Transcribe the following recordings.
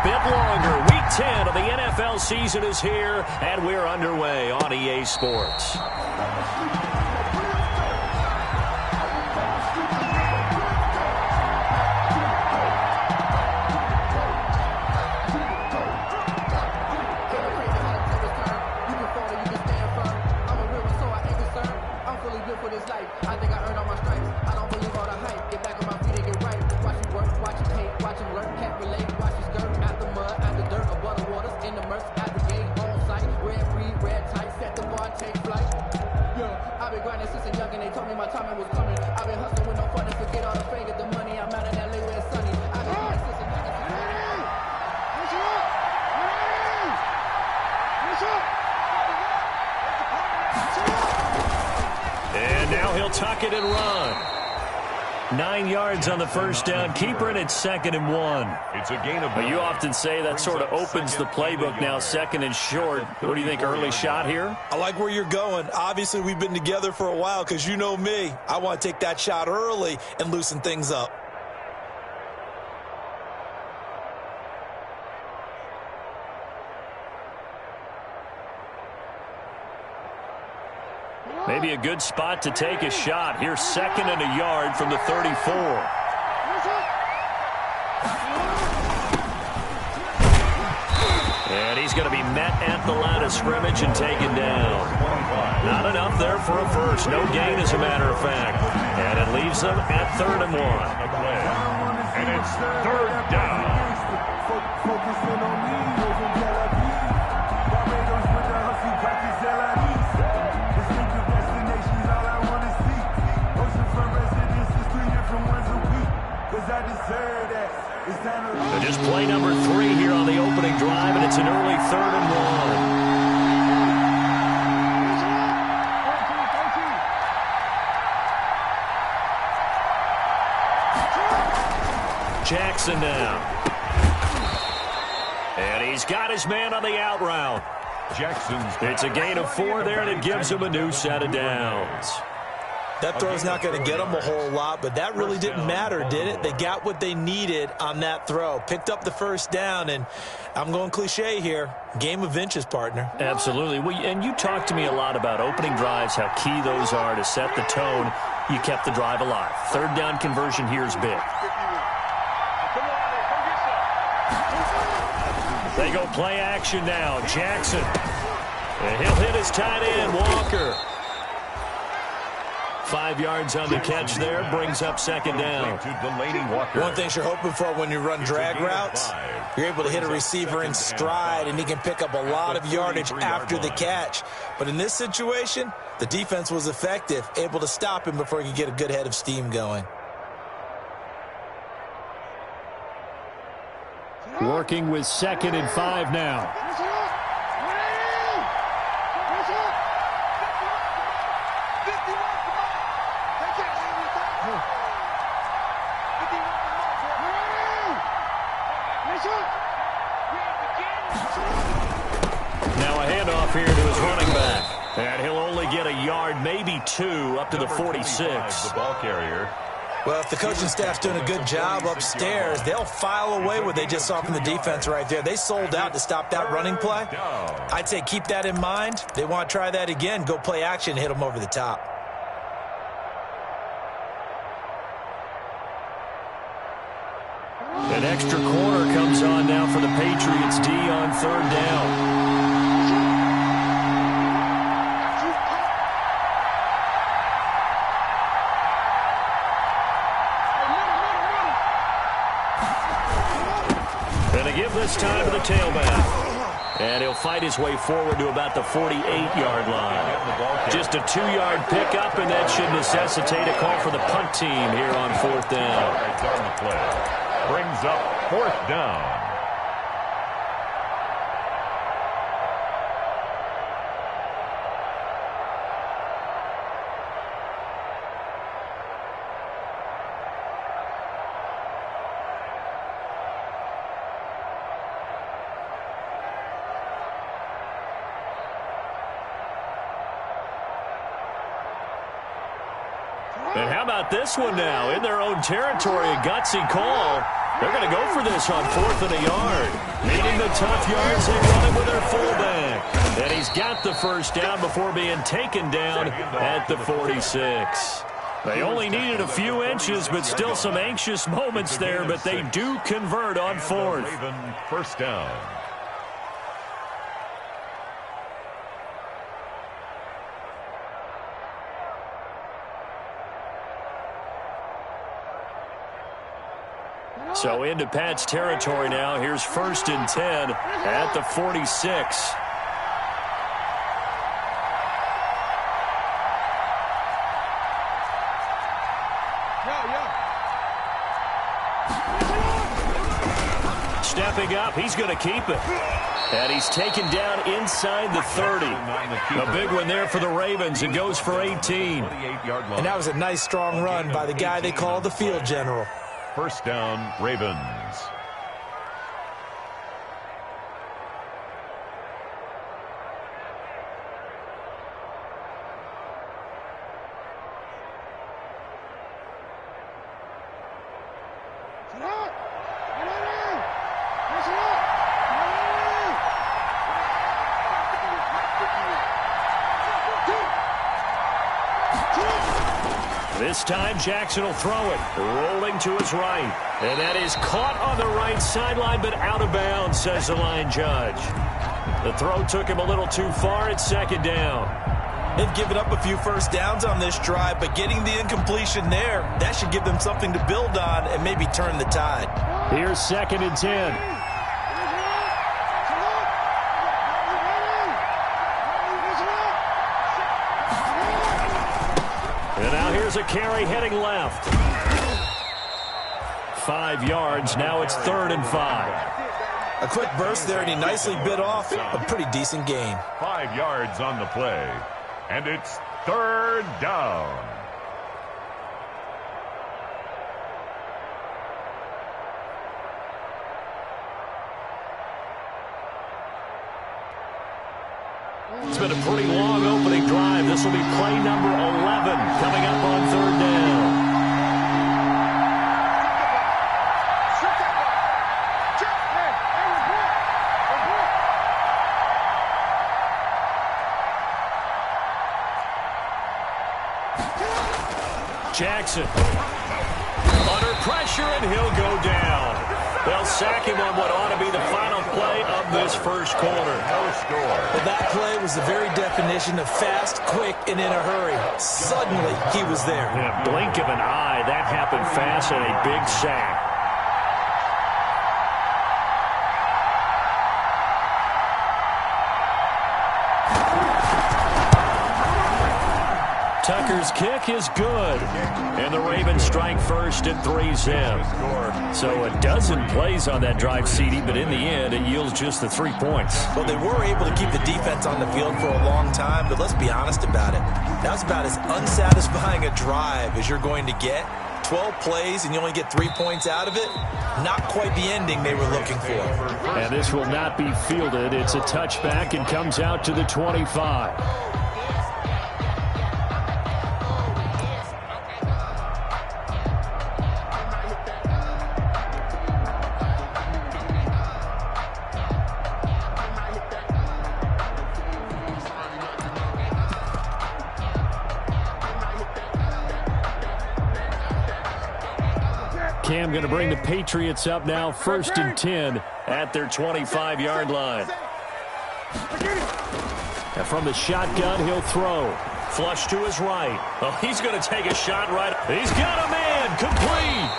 bit longer. Week 10 of the NFL season is here, and we're underway on EA Sports. And now he'll tuck it and run. 9 yards on the first down. Keeper, and it's 2nd and 1. It's a gain of... You often say that sort of opens the playbook now, 2nd and short. What do you think, early shot here? I like where you're going. Obviously, we've been together for a while because you know me. I want to take that shot early and loosen things up. Maybe a good spot to take a shot. Here's 2nd and a yard from the 34. And he's going to be met at the line of scrimmage and taken down. Not enough there for a first. No gain, as a matter of fact. And it leaves them at 3rd and 1. And it's 3rd down. Just play number 3 here on the opening drive, and it's an early 3rd and 1. Jackson now. And he's got his man on the out route. It's a gain of 4 there, and it gives him a new set of downs. That throw's not going to get them a whole lot, but that really didn't matter, did it? They got what they needed on that throw. Picked up the first down, and I'm going cliche here. Game of inches, partner. Absolutely. And you talked to me a lot about opening drives, how key those are to set the tone. You kept the drive alive. 3rd down conversion here is big. They go play action now. Jackson. And he'll hit his tight end, Walker. 5 yards on the catch there, brings up 2nd down. One thing you're hoping for when you run drag routes, you're able to hit a receiver in stride, and he can pick up a lot of yardage after the catch. But in this situation, the defense was effective, able to stop him before he could get a good head of steam going. Working with 2nd and 5 now. Now a handoff here to his running back. And he'll only get a yard, maybe 2, up to the 46. The ball carrier. Well, if the coaching staff's doing a good job upstairs, they'll file away what they just saw from the defense right there. They sold out to stop that running play. I'd say keep that in mind. They want to try that again. Go play action, hit them over the top. An extra corner comes on now for the Patriots D on 3rd down. And they give this time to the tailback. And he'll fight his way forward to about the 48-yard line. Just a 2-yard pickup, and that should necessitate a call for the punt team here on 4th down. Brings up 4th down. And how about this one now? In their own territory, a gutsy call. They're going to go for this on 4th and a yard. Needing the tough yards, they run it with their fullback. And he's got the first down before being taken down at the 46. They only needed a few inches, but still some anxious moments there, but they do convert on 4th. First down. So into Pat's territory now. Here's 1st and 10 at the 46. Stepping up, he's going to keep it. And he's taken down inside the 30. A big one there for the Ravens. It goes for 18. And that was a nice, strong run by the guy they call the field general. First down, Ravens. This time Jackson will throw it, rolling to his right. And that is caught on the right sideline, but out of bounds, says the line judge. The throw took him a little too far at 2nd down. They've given up a few first downs on this drive, but getting the incompletion there, that should give them something to build on and maybe turn the tide. Here's 2nd and 10. And now here's a carry heading left. 5 yards. Now it's 3rd and 5. A quick burst there, and he nicely bit off a pretty decent gain. 5 yards on the play. And it's 3rd down. It's been a pretty long opening drive. This will be play number 11 coming up on 3rd down. Jackson under pressure, and he'll go down. They'll sack him on what ought to be the final play of this first quarter. No score. Well, that play was the very definition of fast, quick, and in a hurry. Suddenly, he was there. In a blink of an eye, that happened fast, and a big sack. Tucker's kick is good. And the Ravens strike first at 3-zip. So a dozen plays on that drive, CD, but in the end, it yields just the 3 points. Well, they were able to keep the defense on the field for a long time, but let's be honest about it. That was about as unsatisfying a drive as you're going to get. 12 plays and you only get 3 points out of it. Not quite the ending they were looking for. And this will not be fielded. It's a touchback and comes out to the 25. Cam going to bring the Patriots up now, 1st and 10 at their 25-yard line. And from the shotgun, he'll throw. Flush to his right. Oh, he's going to take a shot right. He's got a man, complete.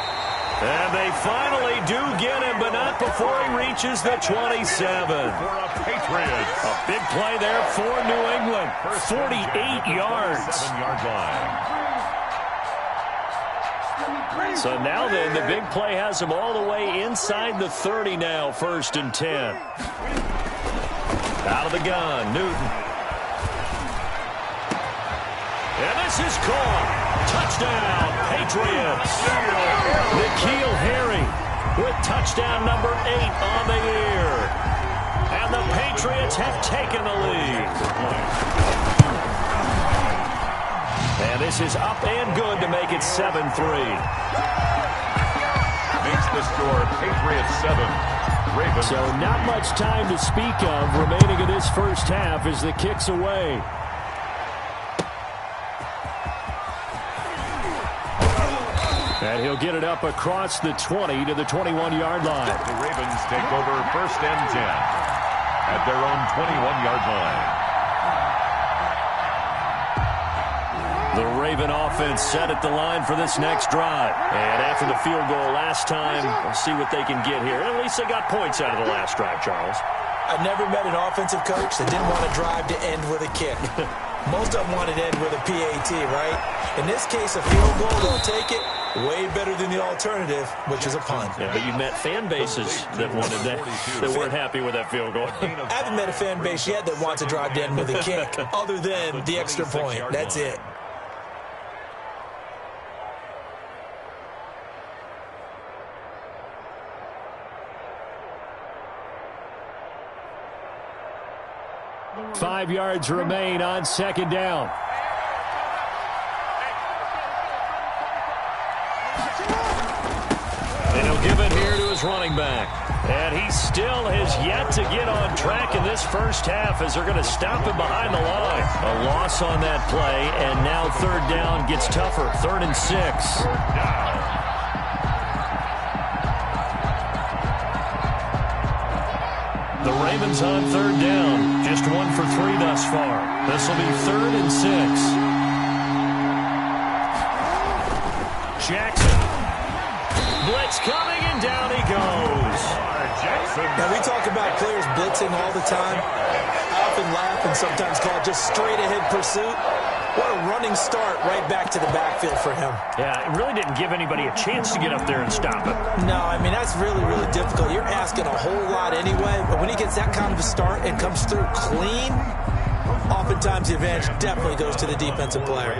And they finally do get him, but not before he reaches the 27. Patriots. A big play there for New England. 48 yards. 7-yard line. So now then, the big play has him all the way inside the 30 now, 1st and 10. Out of the gun, Newton. And this is caught. Touchdown, Patriots. N'Keal Harry with touchdown number 8 on the year. And the Patriots have taken the lead. And this is up and good to make it 7-3. Makes the score Patriots 7. Ravens. So not much time to speak of remaining in this first half as the kick's away. And he'll get it up across the 20 to the 21-yard line. The Ravens take over 1st and 10 at their own 21-yard line. The Raven offense set at the line for this next drive. And after the field goal last time, we'll see what they can get here. At least they got points out of the last drive, Charles. I've never met an offensive coach that didn't want to drive to end with a kick. Most of them wanted to end with a PAT, right? In this case, a field goal, they'll take it. Way better than the alternative, which is a punt. Yeah, but you met fan bases that wanted that, that weren't happy with that field goal. I haven't met a fan base yet that wants to drive to end with a kick, other than the extra point. That's it. Five yards remain on 2nd down. And he'll give it here to his running back. And he still has yet to get on track in this first half as they're going to stop him behind the line. A loss on that play, and now 3rd down gets tougher. 3rd and 6. The Ravens on 3rd down. Just 1 for 3 thus far. This will be 3rd and 6. Jackson. Blitz coming, and down he goes. Now, we talk about players blitzing all the time. I often laugh and sometimes call it just straight-ahead pursuit. What a running start right back to the backfield for him. Yeah, it really didn't give anybody a chance to get up there and stop him. No, I mean, that's really, really difficult. You're asking a whole lot anyway, but when he gets that kind of a start and comes through clean, oftentimes the advantage definitely goes to the defensive player.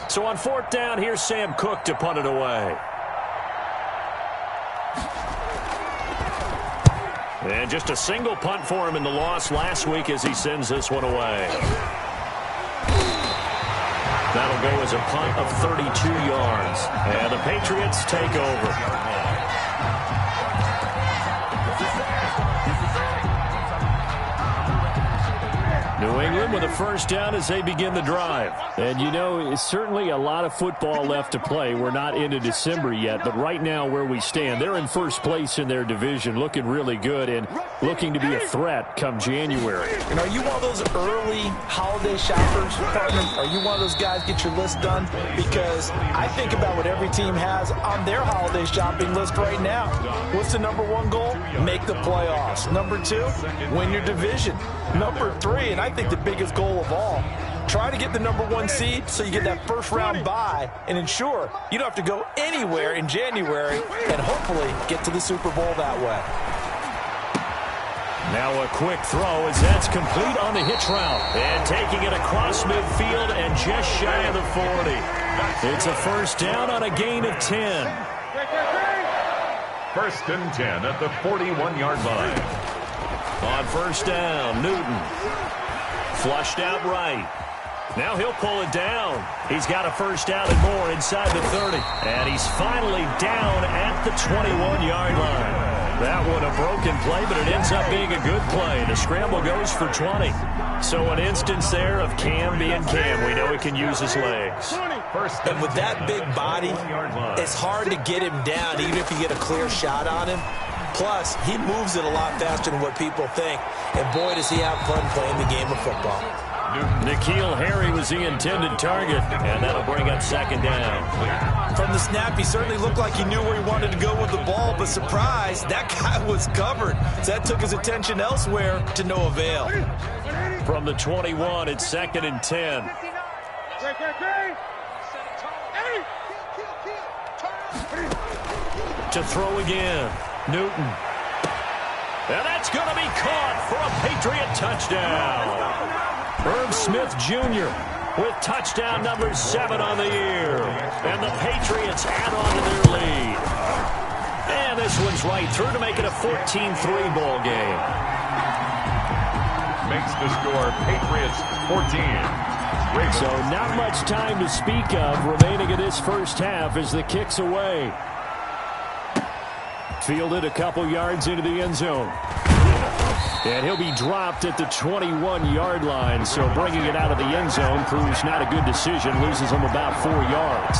So on 4th down, here's Sam Cook to punt it away. And just a single punt for him in the loss last week as he sends this one away. That'll go as a punt of 32 yards. And the Patriots take over. New England with a 1st down as they begin the drive. And, you know, it's certainly a lot of football left to play. We're not into December yet, but right now where we stand, they're in 1st place in their division, looking really good and looking to be a threat come January. And are you one of those early holiday shoppers, partner? Are you one of those guys get your list done? Because I think about what every team has on their holiday shopping list right now. What's the #1 goal? Make the playoffs. #2, win your division. #3, and I think the biggest goal of all, try to get the #1 seed so you get that 1st round bye and ensure you don't have to go anywhere in January and hopefully get to the Super Bowl that way. Now a quick throw as that's complete on the hitch route. And taking it across midfield and just shy of the 40. It's a 1st down on a gain of 10. 1st and 10 at the 41-yard line. On 1st down, Newton. Flushed out right. Now he'll pull it down. He's got a 1st down and more inside the 30. And he's finally down at the 21-yard line. That one a broken play, but it ends up being a good play. The scramble goes for 20. So an instance there of Cam being Cam. We know he can use his legs. And with that big body, it's hard to get him down, even if you get a clear shot on him. Plus, he moves it a lot faster than what people think. And boy, does he have fun playing the game of football. N'Keal Harry was the intended target, and that'll bring up 2nd down. From the snap, he certainly looked like he knew where he wanted to go with the ball, but surprise, that guy was covered. So that took his attention elsewhere to no avail. From the 21, it's 2nd and 10. To throw again, Newton. And that's going to be caught for a Patriot touchdown. Herb Smith Jr. with touchdown number 7 on the year. And the Patriots add on to their lead. And this one's right through to make it a 14-3 ball game. Makes the score Patriots 14. So not much time to speak of remaining in this first half as the kick's away. Fielded a couple yards into the end zone. And he'll be dropped at the 21-yard line. So bringing it out of the end zone proves not a good decision. Loses him about 4 yards.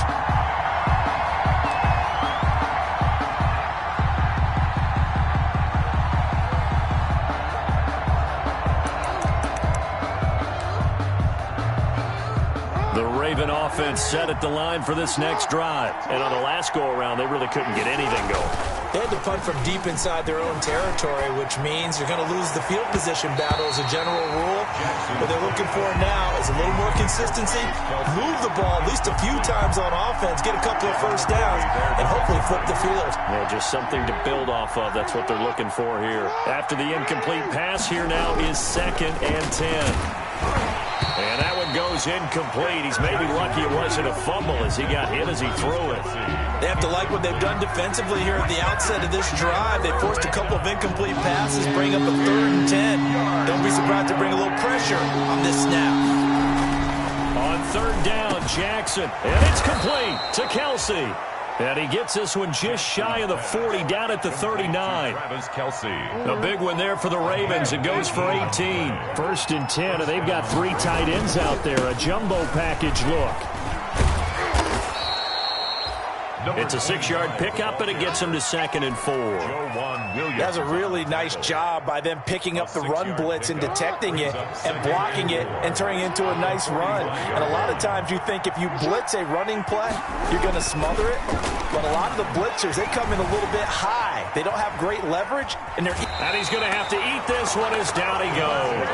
Offense set at the line for this next drive. And on the last go-around, they really couldn't get anything going. They had to punt from deep inside their own territory, which means you're going to lose the field position battle as a general rule. What they're looking for now is a little more consistency, move the ball at least a few times on offense, get a couple of first downs, and hopefully flip the field. Well, just something to build off of. That's what they're looking for here. After the incomplete pass, here now is 2nd and 10. And that one goes incomplete. He's maybe lucky it wasn't a fumble as he got hit as he threw it. They have to like what they've done defensively here at the outset of this drive. They forced a couple of incomplete passes, bring up a 3rd and 10. Don't be surprised to bring a little pressure on this snap. On 3rd down, Jackson. And it's complete to Kelsey. And he gets this one just shy of the 40, down at the 39. A big one there for the Ravens. It goes for 18. 1st and 10, and they've got 3 tight ends out there. A jumbo package look. It's a 6-yard pickup, and it gets him to 2nd and 4. That's a really nice job by them picking up the run blitz and detecting it and blocking it and turning it into a nice run. And a lot of times you think if you blitz a running play, you're going to smother it. But a lot of the blitzers, they come in a little bit high. They don't have great leverage. And he's going to have to eat this one as down he goes.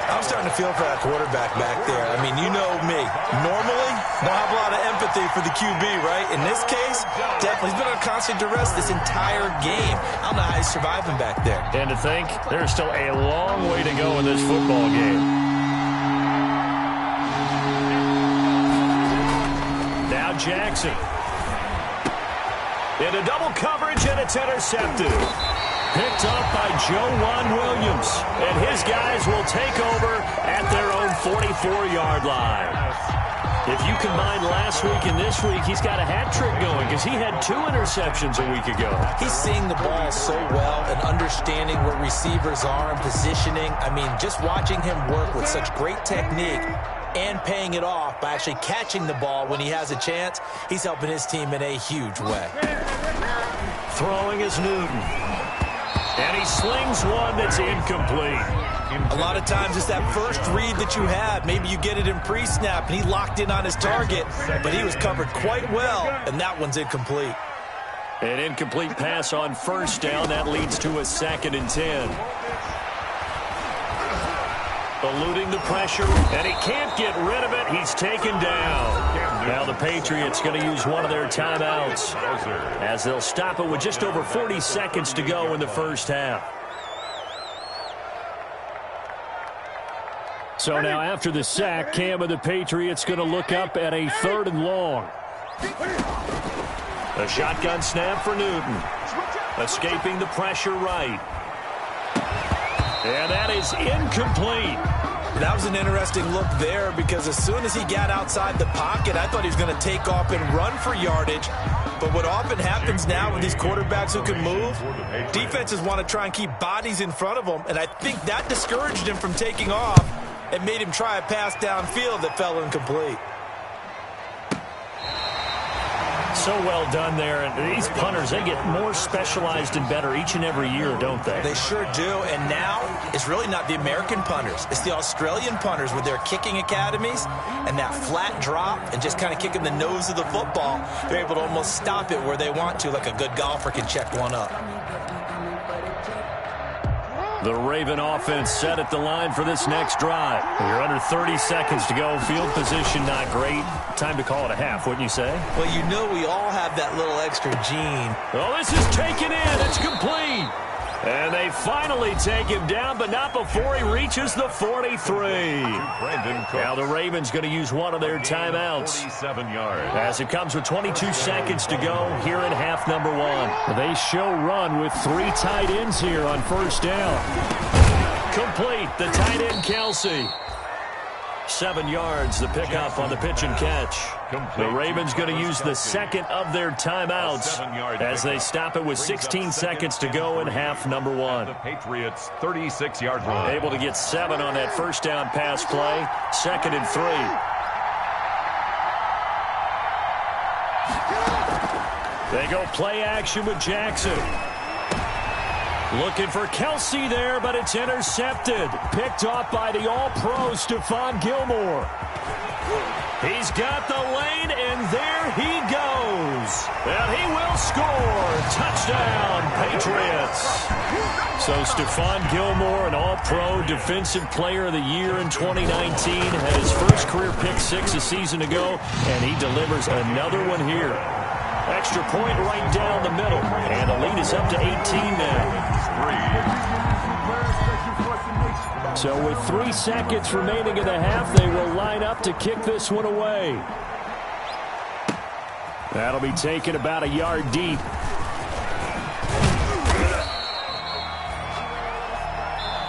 I'm starting to feel for that quarterback back there. I mean, you know me. Normally, don't have a lot of empathy for the QB, right? In this case, definitely. He's been on constant duress this entire game. I don't know how he's surviving back there. And to think, there's still a long way to go in this football game. Now Jackson. Into double coverage, and it's intercepted. Picked up by Joe Williams. And his guys will take over at their own 44-yard line. If you combine last week and this week, he's got a hat trick going because he had 2 interceptions a week ago. He's seeing the ball so well and understanding where receivers are and positioning. I mean, just watching him work with such great technique and paying it off by actually catching the ball when he has a chance, he's helping his team in a huge way. Throwing is Newton. And he slings one that's incomplete. A lot of times it's that first read that you have. Maybe you get it in pre-snap, and he locked in on his target, but he was covered quite well, and that one's incomplete. An incomplete pass on 1st down. That leads to a 2nd and 10. Eluding the pressure, and he can't get rid of it. He's taken down. Now the Patriots going to use one of their timeouts as they'll stop it with just over 40 seconds to go in the first half. So now after the sack, Cam of the Patriots going to look up at a 3rd and long. A shotgun snap for Newton. Escaping the pressure right. And that is incomplete. That was an interesting look there because as soon as he got outside the pocket, I thought he was going to take off and run for yardage. But what often happens now with these quarterbacks who can move, defenses want to try and keep bodies in front of them, and I think that discouraged him from taking off and made him try a pass downfield that fell incomplete. So well done there. And these punters, they get more specialized and better each and every year, don't they? They sure do. And now it's really not the American punters. It's the Australian punters with their kicking academies and that flat drop and just kind of kicking the nose of the football. They're able to almost stop it where they want to, like a good golfer can check one up. The Raven offense set at the line for this next drive. You're under 30 seconds to go. Field position not great. Time to call it a half, wouldn't you say? Well, you know we all have that little extra gene. Oh, this is taken in. It's complete. And they finally take him down, but not before he reaches the 43. Now the Ravens going to use one of their timeouts. As it comes with 22 seconds to go here in half number 1. They show run with 3 tight ends here on 1st down. Complete, the tight end Kelsey. 7 yards, the pickup on the pitch and catch. The Ravens going to use the second of their timeouts as they stop it with 16 seconds to go in half number 1. The Patriots 36-yard line. Able to get 7 on that first down pass play. 2nd and 3. They go play action with Jackson. Looking for Kelsey there, but it's intercepted. Picked off by the all-pro Stephon Gilmore. He's got the lane, and there he goes. And he will score. Touchdown, Patriots. So Stephon Gilmore, an all-pro defensive player of the year in 2019, had his first career pick 6 a season ago, and he delivers another one here. Extra point right down the middle, and the lead is up to 18 now. So with 3 seconds remaining in the half, they will line up to kick this one away. That'll be taken about a yard deep.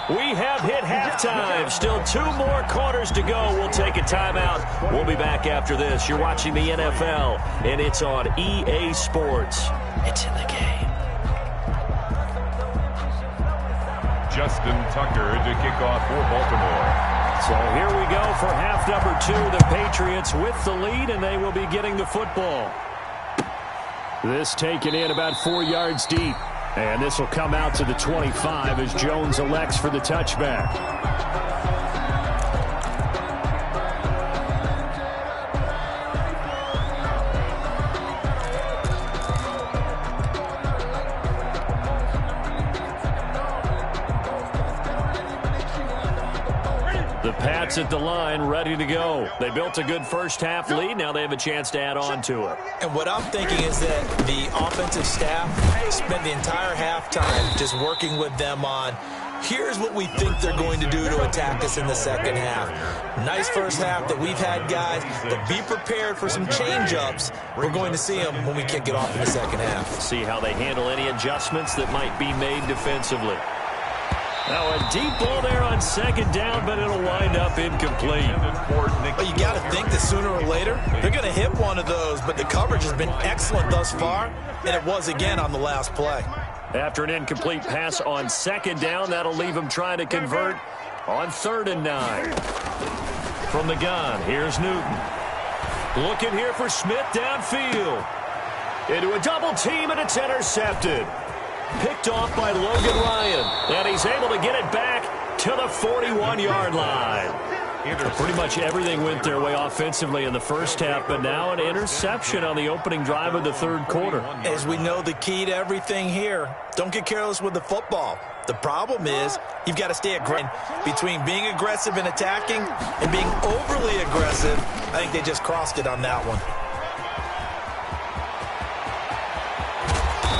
We have hit halftime. Still 2 more quarters to go. We'll take a timeout. We'll be back after this. You're watching the NFL, and it's on EA Sports. It's in the game. Justin Tucker to kick off for Baltimore. So here we go for half number 2. The Patriots with the lead, and they will be getting the football. This taken in about 4 yards deep. And this will come out to the 25 as Jones elects for the touchback. The Pats at the line, ready to go. They built a good first-half lead. Now they have a chance to add on to it. And what I'm thinking is that the offensive staff spent the entire halftime just working with them on, here's what we think they're going to do to attack us in the second half. Nice first half that we've had, guys, but be prepared for some change-ups. We're going to see them when we kick it off in the second half. See how they handle any adjustments that might be made defensively. Now a deep ball there on second down, but it'll wind up incomplete. Well, you got to think that sooner or later they're going to hit one of those, but the coverage has been excellent thus far, and it was again on the last play. After an incomplete pass on second down, that'll leave him trying to convert on 3rd and 9. From the gun, here's Newton. Looking here for Smith downfield. Into a double team, and it's intercepted. Picked off by Logan Ryan, and he's able to get it back to the 41-yard line. Pretty much everything went their way offensively in the first half, but now an interception on the opening drive of the 3rd quarter. As we know, the key to everything here, don't get careless with the football. The problem is you've got to stay aggressive. Between being aggressive and attacking and being overly aggressive, I think they just crossed it on that one.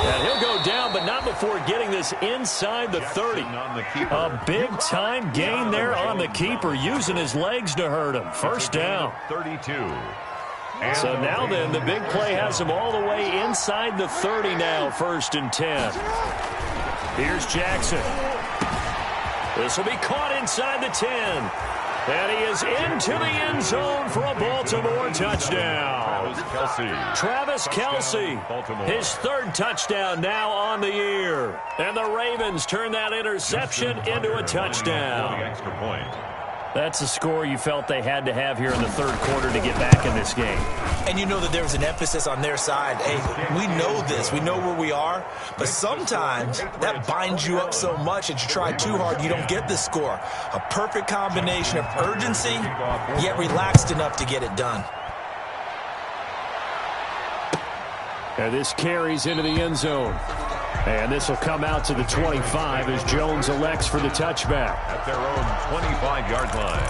And he'll go down, but not before getting this inside the 30. A big-time gain there on the keeper, using his legs to hurt him. First down. 32. So now then, the big play has him all the way inside the 30 now, 1st and 10. Here's Jackson. This will be caught inside the 10. And he is into the end zone for a Baltimore touchdown. Travis Kelce, his 3rd touchdown now on the year. And the Ravens turn that interception into a touchdown. Extra point. That's a score you felt they had to have here in the 3rd quarter to get back in this game. And you know that there's an emphasis on their side. Hey, we know this. We know where we are. But sometimes that binds you up so much that you try too hard, you don't get the score. A perfect combination of urgency, yet relaxed enough to get it done. And this carries into the end zone. And this will come out to the 25 as Jones elects for the touchback. At their own 25-yard line.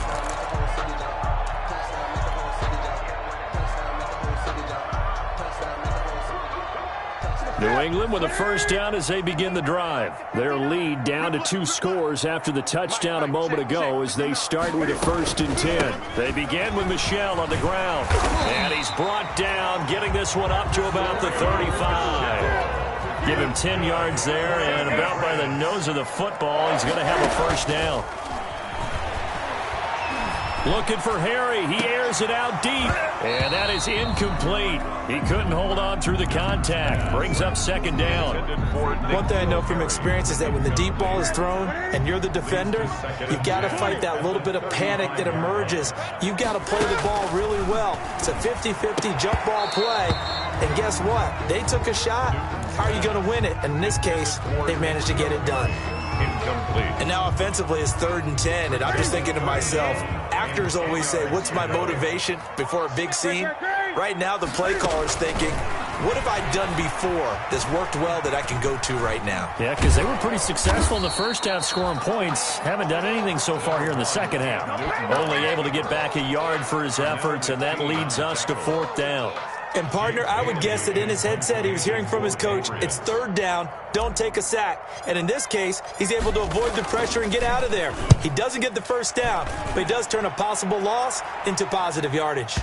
New England with a first down as they begin the drive. Their lead down to 2 scores after the touchdown a moment ago as they start with a 1st and 10. They begin with Michel on the ground. And he's brought down, getting this one up to about the 35. Give him 10 yards there, and about by the nose of the football, he's going to have a first down. Looking for Harry. He airs it out deep. And that is incomplete. He couldn't hold on through the contact. Brings up second down. One thing I know from experience is that when the deep ball is thrown and you're the defender, you've got to fight that little bit of panic that emerges. You've got to play the ball really well. It's a 50-50 jump ball play. And guess what? They took a shot. How are you going to win it? And in this case, they managed to get it done. Incomplete. And now offensively it's 3rd and 10, and I'm just thinking to myself, actors always say, what's my motivation before a big scene? Right now the play caller's thinking, what have I done before that's worked well that I can go to right now? Yeah, because they were pretty successful in the first half scoring points. Haven't done anything so far here in the second half. Only able to get back a yard for his efforts, and that leads us to 4th down. And, partner, I would guess that in his headset he was hearing from his coach, it's 3rd down, don't take a sack. And in this case, he's able to avoid the pressure and get out of there. He doesn't get the first down, but he does turn a possible loss into positive yardage.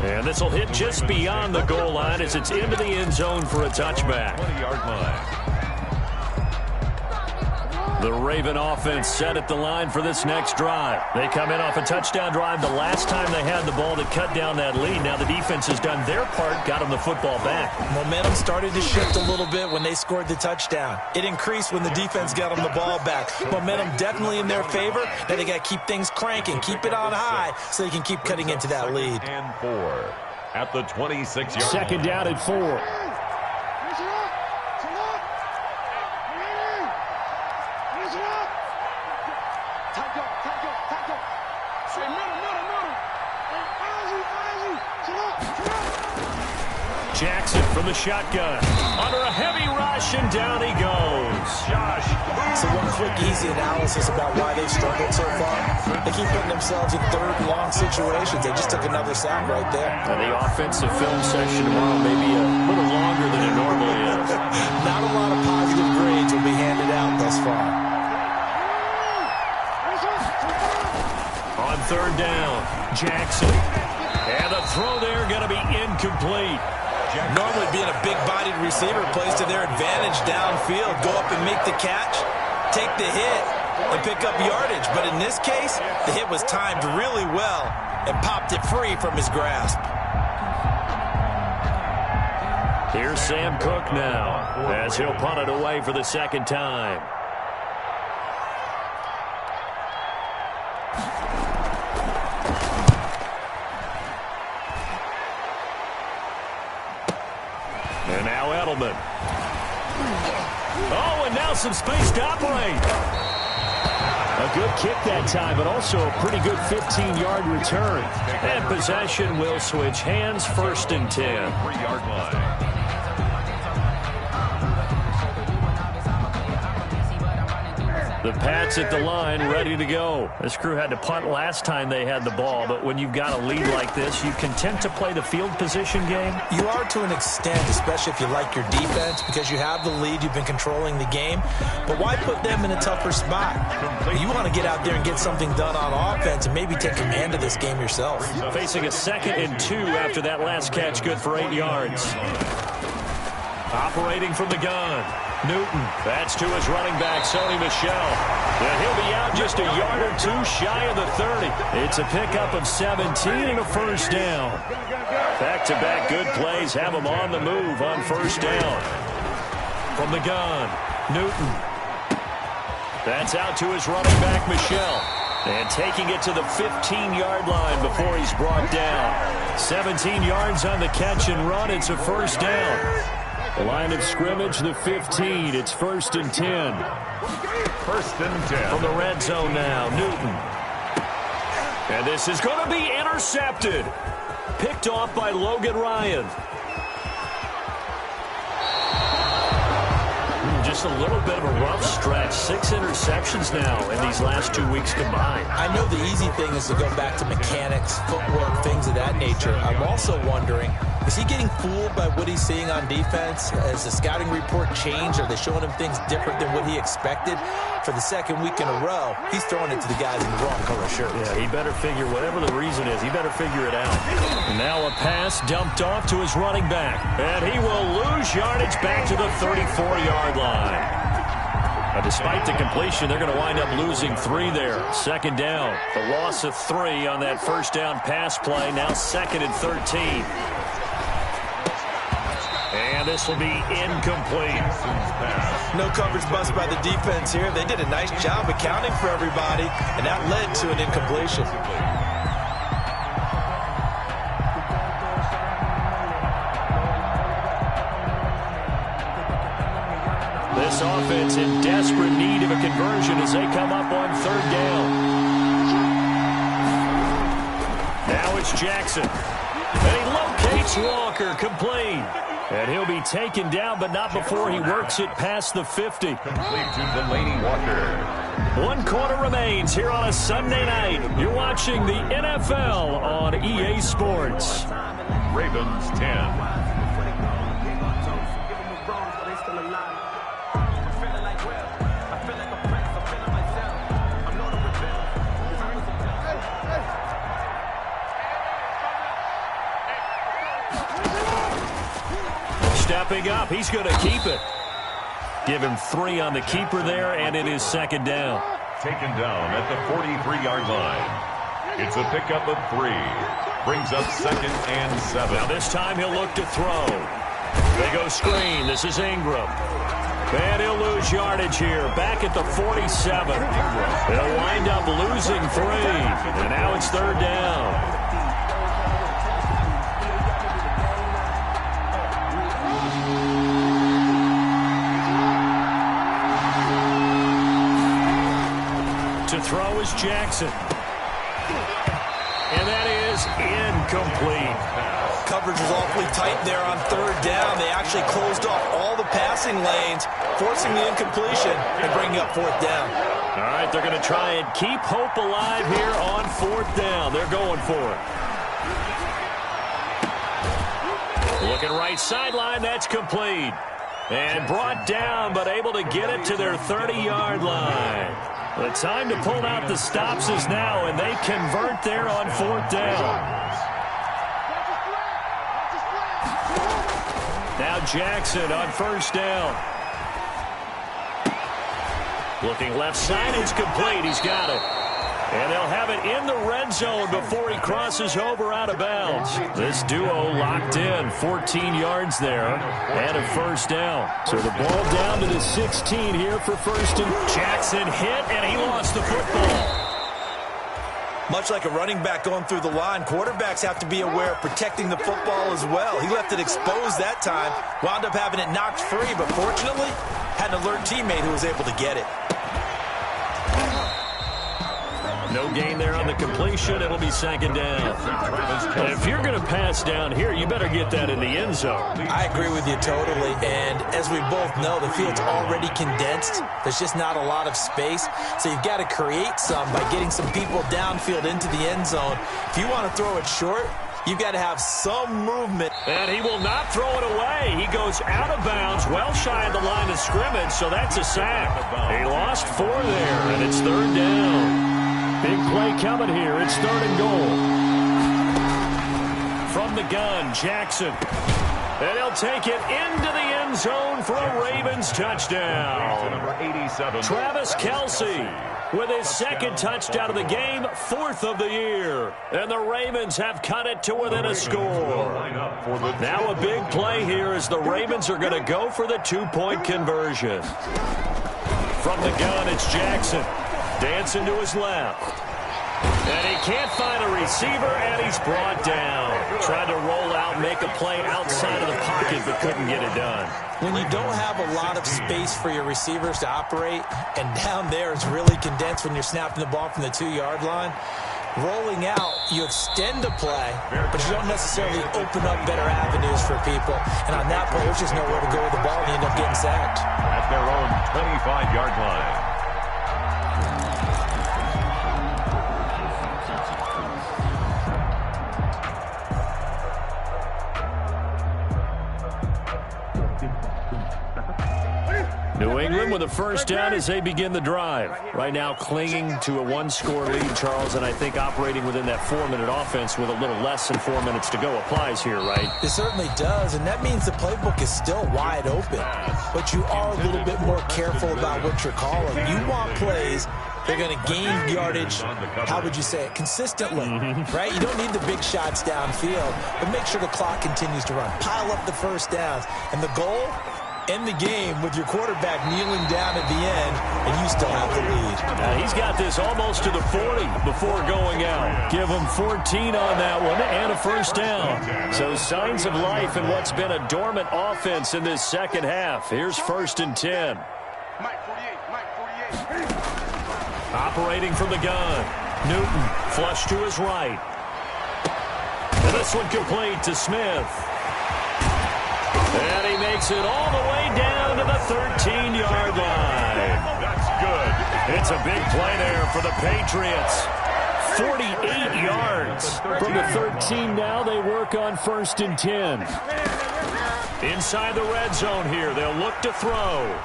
And this will hit just beyond the goal line as it's into the end zone for a touchback. 20-yard line. The Raven offense set at the line for this next drive. They come in off a touchdown drive the last time they had the ball to cut down that lead. Now the defense has done their part, got them the football back. Momentum started to shift a little bit when they scored the touchdown. It increased when the defense got them the ball back. Momentum definitely in their favor. Now they got to keep things cranking, keep it on high so they can keep cutting into that lead. And 4 at the 26-yard line. Second down at 4. Jackson from the shotgun. Under a heavy rush, and down he goes. Josh. So one quick, easy analysis about why they've struggled so far. They keep putting themselves in 3rd and long situations. They just took another sack right there. And the offensive film session tomorrow may be a little longer than it normally is. Not a lot of positive grades will be handed out thus far. On 3rd down, Jackson. And the throw there going to be incomplete. Normally being a big-bodied receiver plays to their advantage downfield. Go up and make the catch, take the hit, and pick up yardage. But in this case, the hit was timed really well and popped it free from his grasp. Here's Sam Cook now as he'll punt it away for the 2nd time. And now Edelman. Oh, and now some space to operate. A good kick that time, but also a pretty good 15-yard return. And possession will switch hands, 1st and 10. 3-yard line. The Pats at the line, ready to go. This crew had to punt last time they had the ball, but when you've got a lead like this, you content to play the field position game? You are to an extent, especially if you like your defense, because you have the lead, you've been controlling the game. But why put them in a tougher spot? You want to get out there and get something done on offense and maybe take command of this game yourself. Facing a 2nd and 2 after that last catch, good for 8 yards. Operating from the gun. Newton, that's to his running back, Sony Michel. And he'll be out just a yard or 2 shy of the 30. It's a pickup of 17 and a 1st down. Back-to-back good plays have him on the move on 1st down. From the gun, Newton. That's out to his running back, Michel. And taking it to the 15-yard line before he's brought down. 17 yards on the catch and run. It's a 1st down. The line of scrimmage, the 15. It's 1st and 10. 1st and 10. From the red zone now, Newton. And this is going to be intercepted. Picked off by Logan Ryan. Just a little bit of a rough stretch. 6 interceptions now in these last 2 weeks combined. I know the easy thing is to go back to mechanics, footwork, things of that nature. I'm also wondering, is he getting fooled by what he's seeing on defense? Has the scouting report changed? Are they showing him things different than what he expected? For the 2nd week in a row, he's throwing it to the guys in the wrong color shirts. Yeah, he better figure, whatever the reason is, he better figure it out. Now a pass dumped off to his running back. And he will lose yardage back to the 34-yard line. Despite the completion, they're going to wind up losing 3 there. Second down. The loss of 3 on that first down pass play. Now 2nd and 13. And this will be incomplete. No coverage bust by the defense here. They did a nice job accounting for everybody, and that led to an incompletion. This offense in desperate need of a conversion as they come up on 3rd down. Now it's Jackson. And he locates Walker, complete. And he'll be taken down, but not before he works it past the 50. Complete to Delaney Walker. 1 quarter remains here on a Sunday night. You're watching the NFL on EA Sports. Ravens 10. Stepping up, he's going to keep it. Give him 3 on the keeper there, and it is 2nd down. Taken down at the 43-yard line. It's a pickup of 3. Brings up 2nd and 7. Now this time he'll look to throw. They go screen. This is Ingram. And he'll lose yardage here. Back at the 47. They'll wind up losing 3. And now it's 3rd down. To throw is Jackson. And that is incomplete. Coverage was awfully tight there on 3rd down. They actually closed off all the passing lanes, forcing the incompletion and bringing up 4th down. All right, they're going to try and keep hope alive here on 4th down. They're going for it. Looking right sideline, that's complete. And brought down, but able to get it to their 30-yard line. The time to pull out the stops is now, and they convert there on 4th down. Now Jackson on 1st down. Looking left side, it's complete. He's got it. And they'll have it in the red zone before he crosses over out of bounds. This duo locked in, 14 yards there, and a 1st down. So the ball down to the 16 here for 1st and Jackson hit, and he lost the football. Much like a running back going through the line, quarterbacks have to be aware of protecting the football as well. He left it exposed that time, wound up having it knocked free, but fortunately had an alert teammate who was able to get it. No gain there on the completion. It'll be 2nd down. And if you're going to pass down here, you better get that in the end zone. I agree with you totally. And as we both know, the field's already condensed. There's just not a lot of space. So you've got to create some by getting some people downfield into the end zone. If you want to throw it short, you've got to have some movement. And he will not throw it away. He goes out of bounds, well shy of the line of scrimmage, so that's a sack. He lost 4 there, and it's 3rd down. Big play coming here. It's 3rd and goal. From the gun, Jackson. And he'll take it into the end zone for a Ravens touchdown. Number 87. Travis Kelce with his 2nd touchdown of the game, 4th of the year. And the Ravens have cut it to within a score. Now a big play here as the Ravens are going to go for the 2-point conversion. From the gun, it's Jackson. Dancing to his left. And he can't find a receiver, and he's brought down. Tried to roll out, make a play outside of the pocket, but couldn't get it done. When you don't have a lot of space for your receivers to operate, and down there it's really condensed when you're snapping the ball from the 2-yard line, rolling out, you extend the play, but you don't necessarily open up better avenues for people. And on that play, there's just nowhere to go with the ball, and you end up getting sacked. At their own 25-yard line. New England with a first down as they begin the drive. Right now clinging to a one-score lead, Charles, and I think operating within that 4-minute offense with a little less than 4 minutes to go applies here, right? It certainly does, and that means the playbook is still wide open. But you are a little bit more careful about what you're calling. You want plays they're going to gain yardage, how would you say it, consistently, right? You don't need the big shots downfield, but make sure the clock continues to run. Pile up the first downs. And the goal, end the game with your quarterback kneeling down at the end, and you still have the lead. He's got this almost to the 40 before going out. Give him 14 on that one and a first down. So signs of life in what's been a dormant offense in this second half. Here's 1st and 10. Operating from the gun. Newton flush to his right. And this one complete to Smith. And he makes it all the way down to the 13-yard line. That's good. It's a big play there for the Patriots. 48 yards. From the 13 now, they work on 1st and 10. Inside the red zone here, they'll look to throw.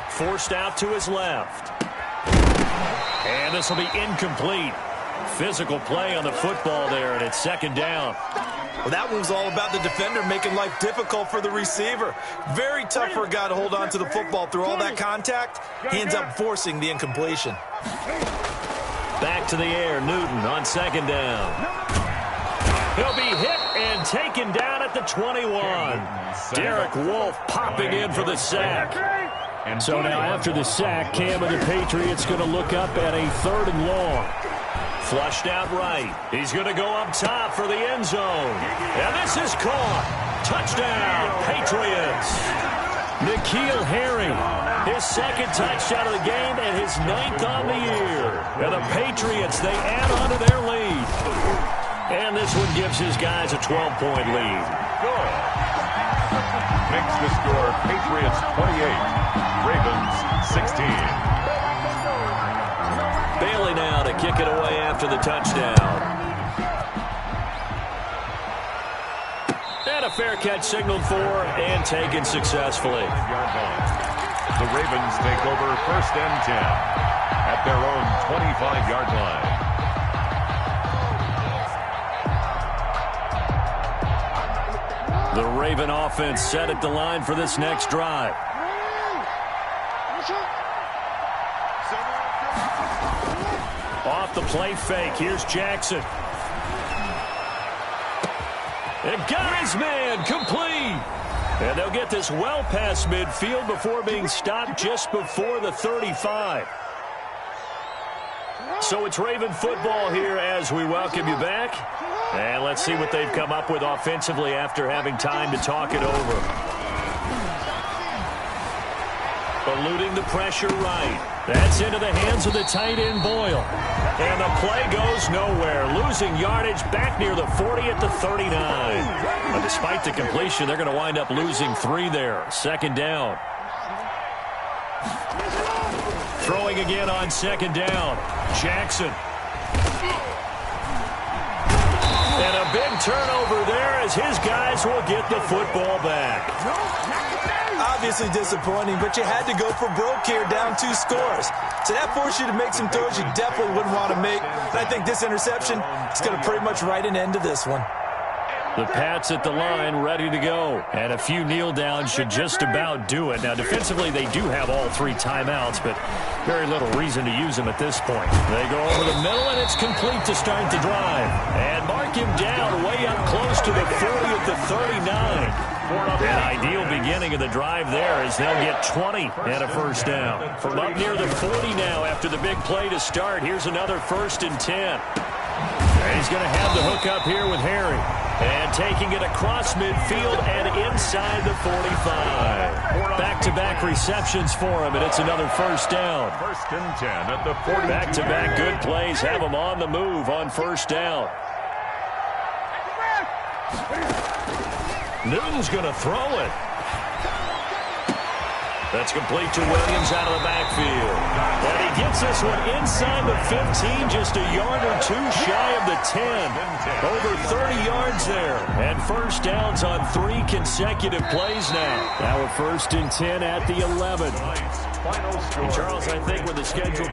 Forced out to his left. And this will be incomplete. Physical play on the football there, and it's 2nd down. Well, that one was all about the defender making life difficult for the receiver. Very tough for a guy to hold on to the football through all that contact. He ends up forcing the incompletion. Back to the air, Newton on 2nd down. He'll be hit and taken down at the 21. Derek Wolfe popping in for the sack. And so now after the sack, Cam and the Patriots going to look up at a 3rd and long. Flushed out right. He's going to go up top for the end zone. And this is caught. Touchdown, Patriots. N'Keal Harry, his 2nd touchdown of the game and his 9th on the year. And the Patriots, they add on to their lead. And this one gives his guys a 12-point lead. Good. Makes the score Patriots 28. Ravens 16. Bailey now to kick it away after the touchdown. And a fair catch signaled for and taken successfully. The Ravens take over 1st and 10 at their own 25-yard line. The Raven offense set at the line for this next drive. Off the play fake. Here's Jackson. And got his man complete. And they'll get this well past midfield before being stopped just before the 35. So it's Raven football here as we welcome you back. And let's see what they've come up with offensively after having time to talk it over. Eluding the pressure right. That's into the hands of the tight end, Boyle. And the play goes nowhere. Losing yardage back near the 40 at the 39. But despite the completion, they're going to wind up losing 3 there. 2nd down. Throwing again on 2nd down. Jackson. And a big turnover there as his guys will get the football back. Obviously disappointing, but you had to go for broke here, down 2 scores. So that forced you to make some throws you definitely wouldn't want to make. And I think this interception is going to pretty much write an end to this one. The Pats at the line ready to go. And a few kneel downs should just about do it. Now, defensively, they do have all 3 timeouts, but very little reason to use them at this point. They go over the middle, and it's complete to start the drive. And mark him down way up close to the 40 at the 39. An ideal beginning of the drive there as they'll get 20 and a first down. From up near the 40 now after the big play to start, here's another 1st and 10. And he's going to have the hook up here with Harry. And taking it across midfield and inside the 45. Back-to-back receptions for him, and it's another first down. 1st and 10 at the 40. Back-to-back good plays have him on the move on first down. Newton's going to throw it. That's complete to Williams out of the backfield. And he gets this one inside the 15, just a yard or two shy of the 10. Over 30 yards there. And first downs on 3 consecutive plays now. Now a 1st and 10 at the 11. Final score. Charles, I think with the schedule